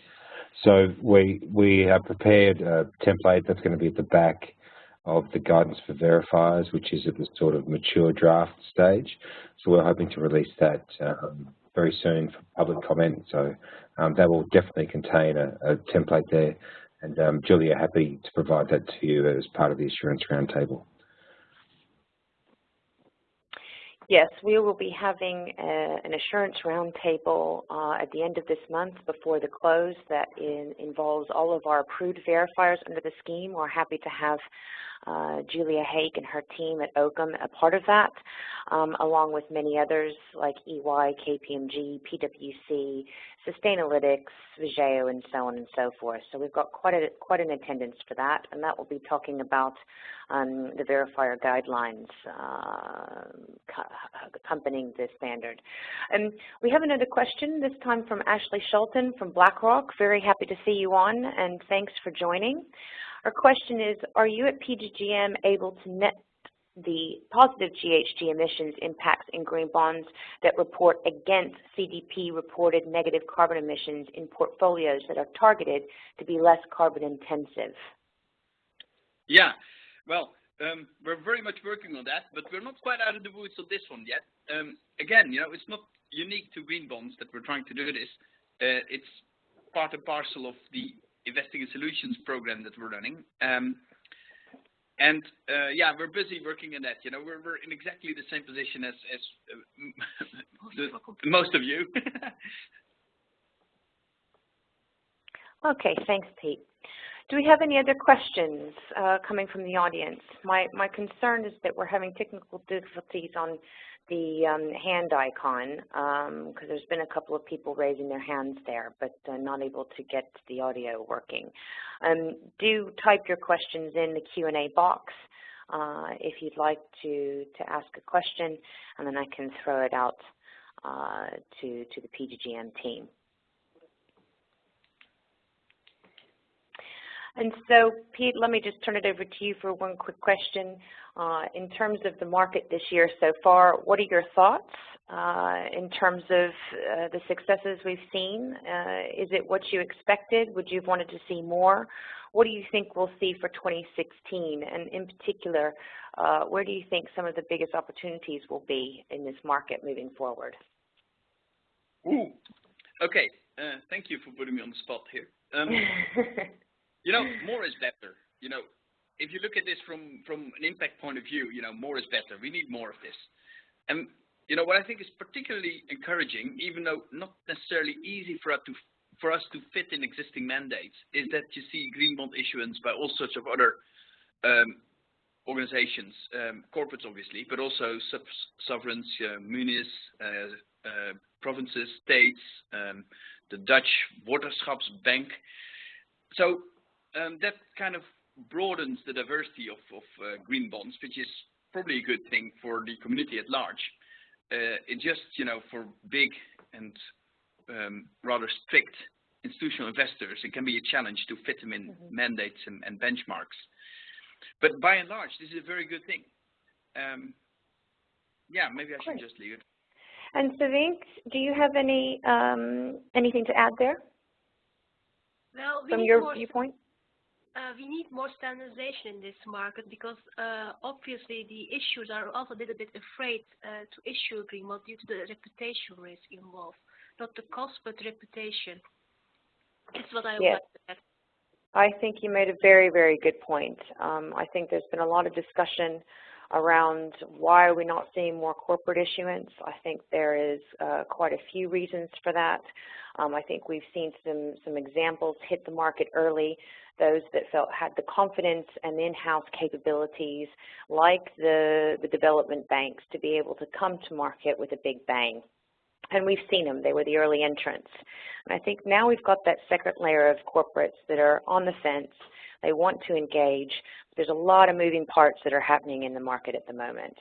So we have prepared a template that's going to be at the back of the guidance for verifiers, which is at the sort of mature draft stage. So we're hoping to release that very soon for public comment. So that will definitely contain a template there. And Julia, happy to provide that to you as part of the Assurance Roundtable. Yes, we will be having an Assurance Roundtable at the end of this month before the close that involves all of our approved verifiers under the scheme. We're happy to have Julia Hake and her team at Oakham a part of that, along with many others like EY, KPMG, PwC, Sustainalytics, Vigeo, and so on and so forth. So we've got quite an attendance for that, and that will be talking about the verifier guidelines accompanying this standard. And we have another question, this time from Ashley Schulten from BlackRock. Very happy to see you on, and thanks for joining. Our question is, are you at PGGM able to net the positive GHG emissions impacts in green bonds that report against CDP-reported negative carbon emissions in portfolios that are targeted to be less carbon intensive? Yeah, well, we're very much working on that, but we're not quite out of the woods on this one yet. Again, it's not unique to green bonds that we're trying to do this. It's part and parcel of the Investing in Solutions program that we're running. Yeah, we're busy working on that. We're in exactly the same position as most of you. Okay, thanks, Piet. Do we have any other questions coming from the audience? My concern is that we're having technical difficulties on the hand icon because there's been a couple of people raising their hands there, but not able to get the audio working. Do type your questions in the Q&A box if you'd like to ask a question, and then I can throw it out to the PGGM team. And so, Piet, let me just turn it over to you for one quick question. In terms of the market this year so far, what are your thoughts in terms of the successes we've seen? Is it what you expected? Would you have wanted to see more? What do you think we'll see for 2016? And in particular, where do you think some of the biggest opportunities will be in this market moving forward? Ooh. Okay. Thank you for putting me on the spot here. You know, more is better. You know, if you look at this from an impact point of view, you know, more is better. We need more of this. And, you know, what I think is particularly encouraging, even though not necessarily easy for us to fit in existing mandates, is that you see green bond issuance by all sorts of other organizations, corporates obviously, but also sovereigns, munis, provinces, states, the Dutch Waterschapsbank. So that kind of broadens the diversity of green bonds, which is probably a good thing for the community at large. It just, you know, for big and rather strict institutional investors, it can be a challenge to fit them in mandates and benchmarks. But by and large, this is a very good thing. Yeah, maybe I should just leave it. And Savink, do you have any anything to add there? Well, from your viewpoint? We need more standardization in this market because obviously the issuers are also a little bit afraid to issue a green bond due to the reputation risk involved. Not the cost, but reputation. That's what I would like to add. I think you made a very, very good point. I think there's been a lot of discussion around why are we not seeing more corporate issuance. I think there is quite a few reasons for that. I think we've seen some examples hit the market early, those that had the confidence and in-house capabilities like the development banks to be able to come to market with a big bang. And we've seen them. They were the early entrants. And I think now we've got that second layer of corporates that are on the fence. They want to engage. There's a lot of moving parts that are happening in the market at the moment.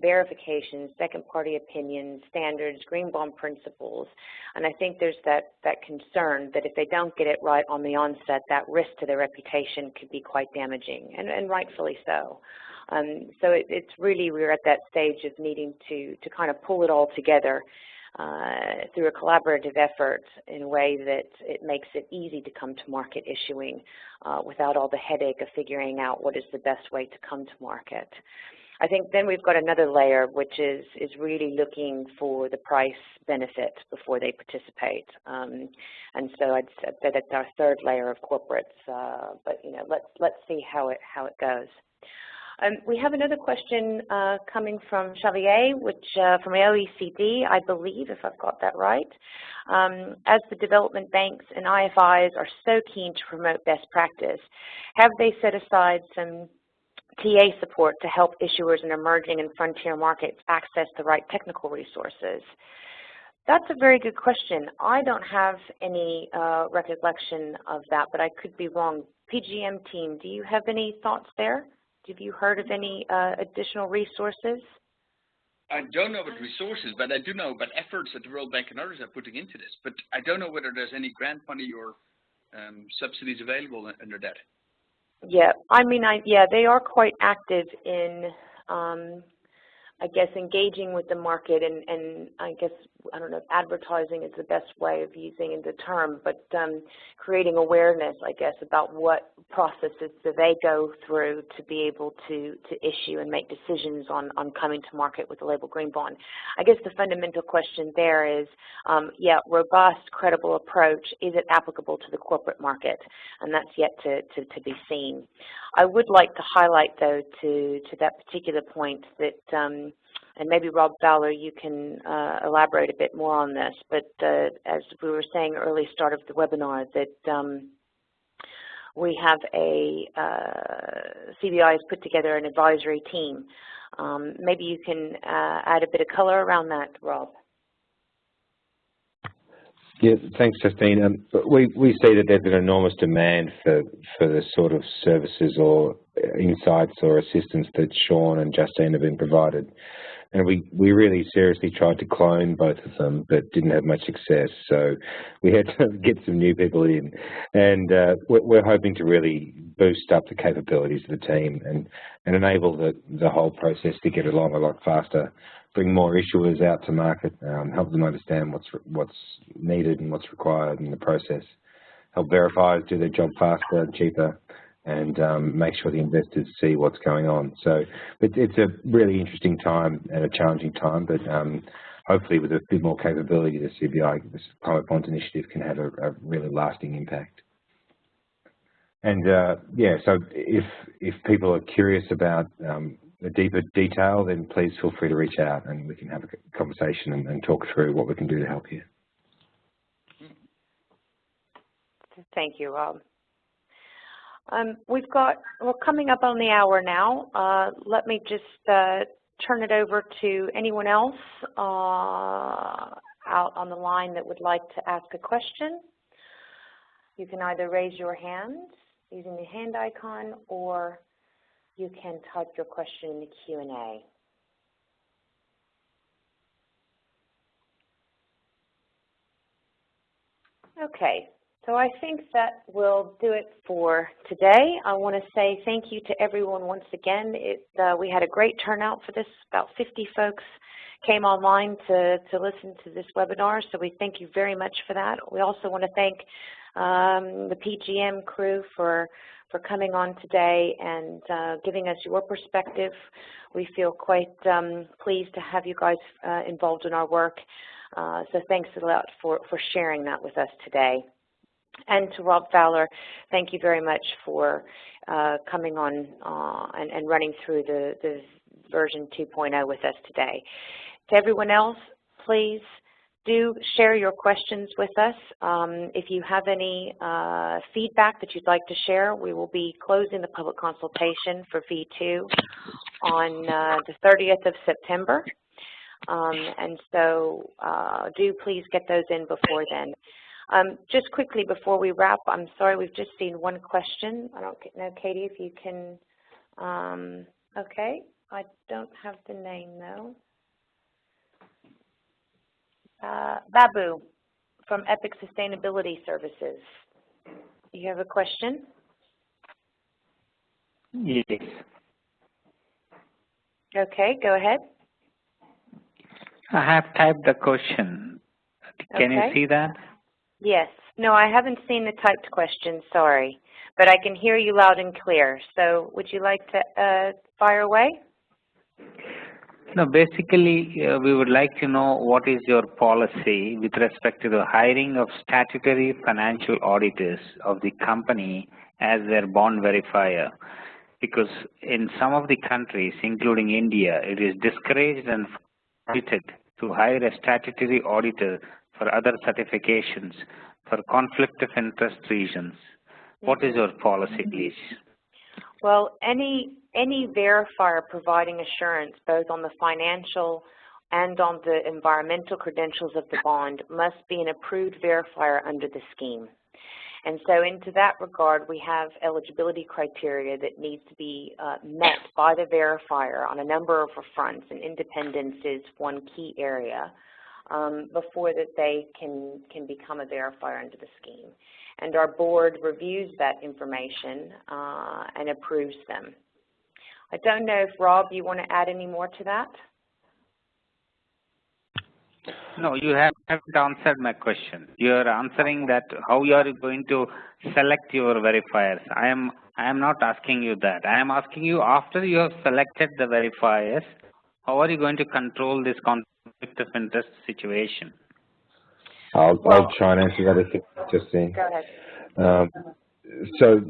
Verifications, second-party opinions, standards, green bond principles. And I think there's that concern that if they don't get it right on the onset, that risk to their reputation could be quite damaging, and rightfully so. So it's really, we're at that stage of needing to kind of pull it all together through a collaborative effort in a way that it makes it easy to come to market issuing without all the headache of figuring out what is the best way to come to market. I think then we've got another layer, which is really looking for the price benefit before they participate. And so I'd say that's our third layer of corporates. But you know, let's see how it goes. We have another question coming from Xavier, which from OECD, I believe, if I've got that right. As the development banks and IFIs are so keen to promote best practice, have they set aside some TA support to help issuers in emerging and frontier markets access the right technical resources? That's a very good question. I don't have any recollection of that, but I could be wrong. PGM team, do you have any thoughts there? Have you heard of any additional resources? I don't know about resources, but I do know about efforts that the World Bank and others are putting into this. But I don't know whether there's any grant money or subsidies available under that. Yeah, I mean, yeah, they are quite active in, I guess, engaging with the market, and I guess, I don't know if advertising is the best way of using the term, but creating awareness, I guess, about what processes do they go through to be able to issue and make decisions on coming to market with the label green bond. I guess the fundamental question there is, yeah, robust, credible approach, is it applicable to the corporate market? And that's yet to be seen. I would like to highlight, though, to that particular point that, and maybe Rob Fowler, you can elaborate a bit more on this, but as we were saying early start of the webinar, that we have CBI has put together an advisory team. Maybe you can add a bit of color around that, Rob. Yeah, thanks, Justine. We see that there's an enormous demand for the sort of services or insights or assistance that Sean and Justine have been provided. And we really seriously tried to clone both of them, but didn't have much success. So we had to get some new people in. And we're hoping to really boost up the capabilities of the team and enable the whole process to get along a lot faster, bring more issuers out to market, help them understand what's needed and what's required in the process, help verifiers do their job faster and cheaper, and make sure the investors see what's going on. So it's a really interesting time and a challenging time, but hopefully with a bit more capability, the CBI, this private bonds initiative, can have a really lasting impact. And yeah, so if people are curious about a deeper detail, then please feel free to reach out and we can have a conversation and talk through what we can do to help you. Thank you, Rob. We're coming up on the hour now. Let me just turn it over to anyone else out on the line that would like to ask a question. You can either raise your hand using the hand icon, or you can type your question in the Q&A. Okay. So I think that will do it for today. I want to say thank you to everyone once again. We had a great turnout for this. About 50 folks came online to listen to this webinar, so we thank you very much for that. We also want to thank the PGM crew for coming on today and giving us your perspective. We feel quite pleased to have you guys involved in our work. So thanks a lot for sharing that with us today. And to Rob Fowler, thank you very much for coming on and running through the version 2.0 with us today. To everyone else, please do share your questions with us. If you have any feedback that you'd like to share, we will be closing the public consultation for V2 on the 30th of September. And so do please get those in before then. Just quickly before we wrap, I'm sorry, we've just seen one question. I don't know, Katie, if you can, okay, I don't have the name though. Babu from Epic Sustainability Services. You have a question? Yes. Okay, go ahead. I have typed the question. Can you see that? Yes. No, I haven't seen the typed question, sorry. But I can hear you loud and clear. So would you like to fire away? No, basically, we would like to know what is your policy with respect to the hiring of statutory financial auditors of the company as their bond verifier. Because in some of the countries, including India, it is discouraged and forbidden to hire a statutory auditor for other certifications for conflict of interest reasons. What is your policy, please? Well, any verifier providing assurance both on the financial and on the environmental credentials of the bond must be an approved verifier under the scheme. And so into that regard, we have eligibility criteria that needs to be met by the verifier on a number of fronts, and independence is one key area. Before that they can become a verifier under the scheme. And our board reviews that information and approves them. I don't know if, Rob, you want to add any more to that? No, you haven't answered my question. You are answering that how you are going to select your verifiers. I am not asking you that. I am asking you, after you have selected the verifiers, how are you going to control this conflict of interest situation? I'll try and answer that if it's Justine. Go ahead. So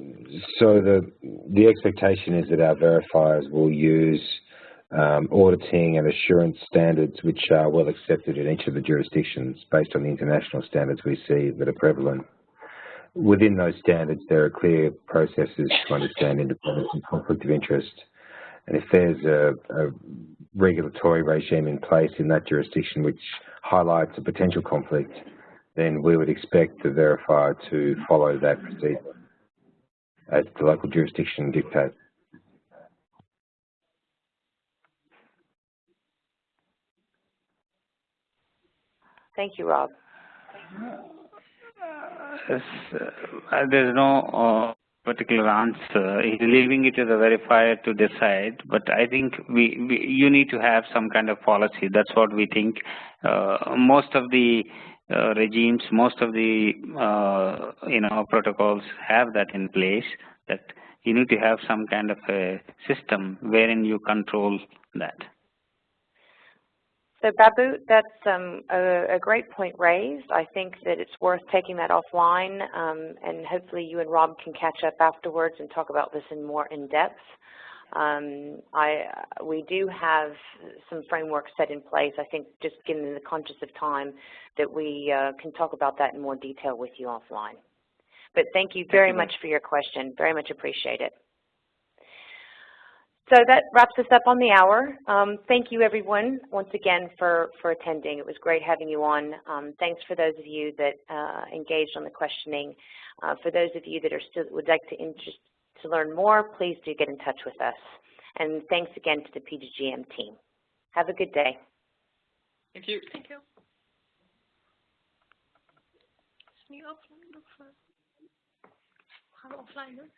the expectation is that our verifiers will use auditing and assurance standards which are well accepted in each of the jurisdictions based on the international standards we see that are prevalent. Within those standards, there are clear processes to understand independence and conflict of interest. And if there's a regulatory regime in place in that jurisdiction which highlights a potential conflict, then we would expect the verifier to follow that procedure as the local jurisdiction dictates. Thank you, Rob. There's no particular answer. He's leaving it to the verifier to decide, but I think you need to have some kind of policy. That's what we think. Most of the regimes, most of the protocols have that in place, that you need to have some kind of a system wherein you control that. So Babu, that's a great point raised. I think that it's worth taking that offline, and hopefully you and Rob can catch up afterwards and talk about this in more in depth. We do have some frameworks set in place. I think just given the conscious of time that we can talk about that in more detail with you offline. But thank you very much for your question. Very much appreciate it. So that wraps us up on the hour. Thank you, everyone, once again for attending. It was great having you on. Thanks for those of you that engaged on the questioning. For those of you that are still would like to learn more, please do get in touch with us. And thanks again to the PGGM team. Have a good day. Thank you. Thank you. Is nu offline of gaan we offline doen?